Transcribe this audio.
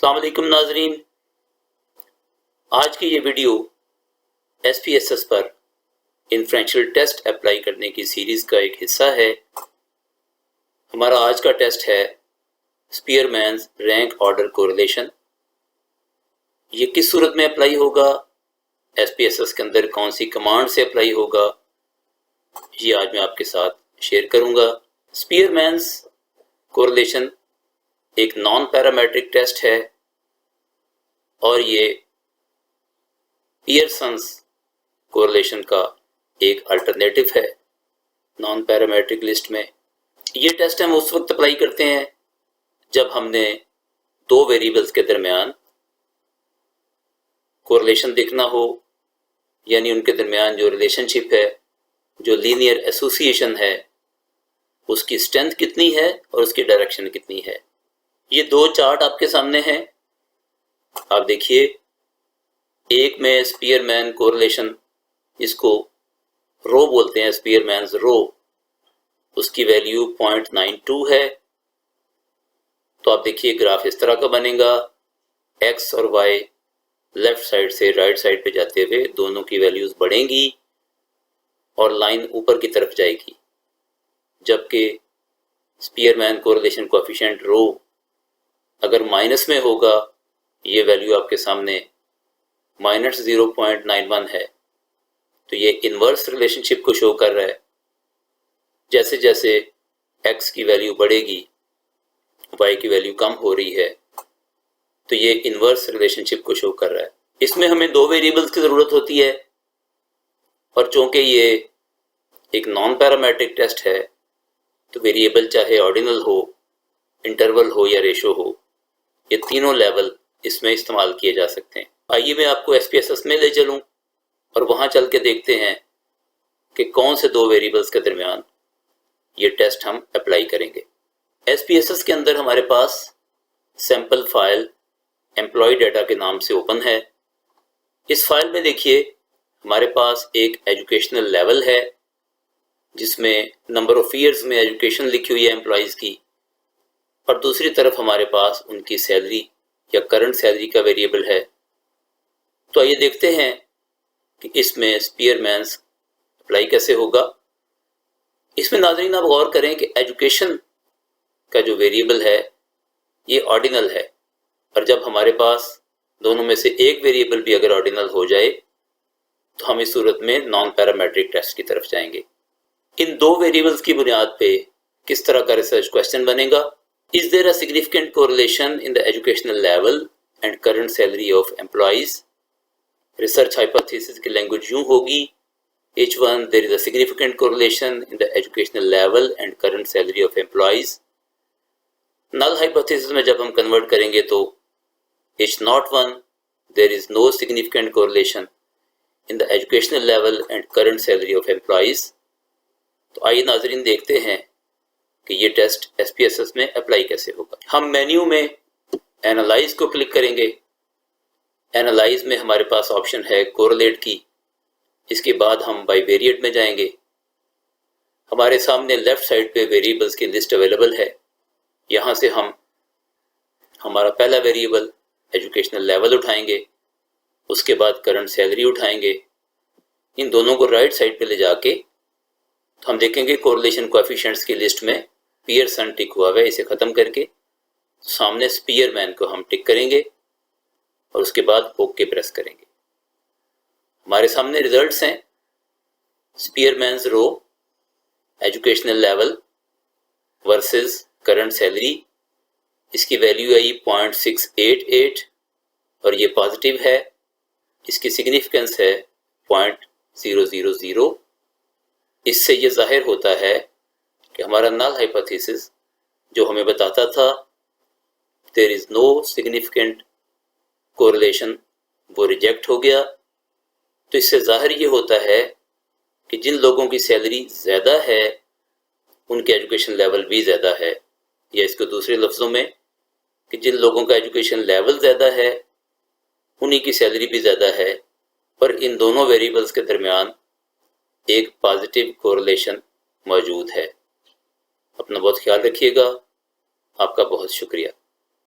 अस्सलाम वालेकुम नाजरीन, आज की ये वीडियो SPSS पर इन्फ्रेंशियल टेस्ट अप्लाई करने की सीरीज़ का एक हिस्सा है। हमारा आज का टेस्ट है स्पीयरमैन्स रैंक ऑर्डर कोरिलेशन। ये किस सूरत में अप्लाई होगा, SPSS के अंदर कौन सी कमांड से अप्लाई होगा, ये आज मैं आपके साथ शेयर करूँगा। स्पीयरमैन्स कोरिलेशन एक नॉन पैरामेट्रिक टेस्ट है और ये पियर्सन्स कोरिलेशन का एक अल्टरनेटिव है नॉन पैरामेट्रिक लिस्ट में। ये टेस्ट हम उस वक्त अप्लाई करते हैं जब हमने दो वेरिएबल्स के दरमियान कोरिलेशन देखना हो, यानी उनके दरमियान जो रिलेशनशिप है, जो लीनियर एसोसिएशन है, उसकी स्ट्रेंथ कितनी है और उसकी डायरेक्शन कितनी है। ये दो चार्ट आपके सामने हैं, आप देखिए। एक में स्पीयरमैन कोरिलेशन, इसको रो बोलते हैं, स्पीयरमैन्स रो, उसकी वैल्यू 0.92 है। तो आप देखिए ग्राफ इस तरह का बनेगा, एक्स और वाई लेफ्ट साइड से राइट साइड पे जाते हुए दोनों की वैल्यूज बढ़ेंगी और लाइन ऊपर की तरफ जाएगी, जबकि स्पीयरमैन कोरिलेशन कोएफिशिएंट रो अगर माइनस में होगा, ये वैल्यू आपके सामने -0.91 है, तो ये इन्वर्स रिलेशनशिप को शो कर रहा है। जैसे जैसे x की वैल्यू बढ़ेगी, y की वैल्यू कम हो रही है, तो ये इन्वर्स रिलेशनशिप को शो कर रहा है। इसमें हमें दो वेरिएबल्स की ज़रूरत होती है और चूंकि ये एक नॉन पैरामेट्रिक टेस्ट है, तो वेरिएबल चाहे ऑर्डिनल हो, इंटरवल हो या रेशो हो, ये तीनों लेवल इसमें इस्तेमाल किए जा सकते हैं। आइए मैं आपको SPSS में ले चलूं और वहां चल के देखते हैं कि कौन से दो वेरिएबल्स के दरमियान ये टेस्ट हम अप्लाई करेंगे। SPSS के अंदर हमारे पास सैंपल फाइल एम्प्लॉय डाटा के नाम से ओपन है। इस फाइल में देखिए हमारे पास एक एजुकेशनल लेवल है जिसमें नंबर ऑफ ईयर्स में एजुकेशन लिखी हुई है एम्प्लॉयज़ की, और दूसरी तरफ हमारे पास उनकी सैलरी या करंट सैलरी का वेरिएबल है। तो आइए देखते हैं कि इसमें स्पीयरमैन्स अप्लाई कैसे होगा। इसमें नाज़रीन आप गौर करें कि एजुकेशन का जो वेरिएबल है ये ऑर्डिनल है, और जब हमारे पास दोनों में से एक वेरिएबल भी अगर ऑर्डिनल हो जाए तो हम इस सूरत में नॉन पैरामेट्रिक टेस्ट की तरफ जाएंगे। इन दो वेरिएबल्स की बुनियाद पे किस तरह का रिसर्च क्वेश्चन बनेगा। Is there a significant correlation in the educational level and current salary of employees. Research hypothesis की लैंग्वेज यूं होगी, H1 there is a significant correlation in the educational level and current salary of employees। Null hypothesis में जब हम convert करेंगे तो H01 there is no significant correlation in the educational level and current salary of employees। तो आइए नाजरीन देखते हैं कि ये टेस्ट SPSS में अप्लाई कैसे होगा। हम मेन्यू में एनालाइज को क्लिक करेंगे। एनालाइज में हमारे पास ऑप्शन है कोरिलेट की। इसके बाद हम बाइवेरिएट में जाएंगे। हमारे सामने लेफ्ट साइड पे वेरिएबल्स की लिस्ट अवेलेबल है। यहाँ से हम हमारा पहला वेरिएबल एजुकेशनल लेवल उठाएंगे, उसके बाद करंट सैलरी उठाएंगे। इन दोनों को राइट साइड पे ले जाके तो हम देखेंगे कोरिलेशन कोएफिशिएंट्स की लिस्ट में पियर्सन टिक हुआ है। इसे ख़त्म करके सामने स्पीयरमैन को हम टिक करेंगे और उसके बाद ओके प्रेस करेंगे। हमारे सामने रिजल्ट्स हैं। Spearman's rho educational level versus current salary, इसकी वैल्यू आई 0.688 और ये पॉजिटिव है। इसकी सिग्निफिकेंस है 0.000। इससे ये जाहिर होता है कि हमारा नल हाइपोथेसिस जो हमें बताता था there is no significant correlation, वो रिजेक्ट हो गया। तो इससे जाहिर ये होता है कि जिन लोगों की सैलरी ज़्यादा है उनके एजुकेशन लेवल भी ज़्यादा है, या इसको दूसरे लफ्ज़ों में कि जिन लोगों का एजुकेशन लेवल ज़्यादा है उन्हीं की सैलरी भी ज़्यादा है, पर इन दोनों वेरिएबल्स के दरमियान एक पॉजिटिव कोरिलेशन मौजूद है। अपना बहुत ख्याल रखिएगा। आपका बहुत शुक्रिया।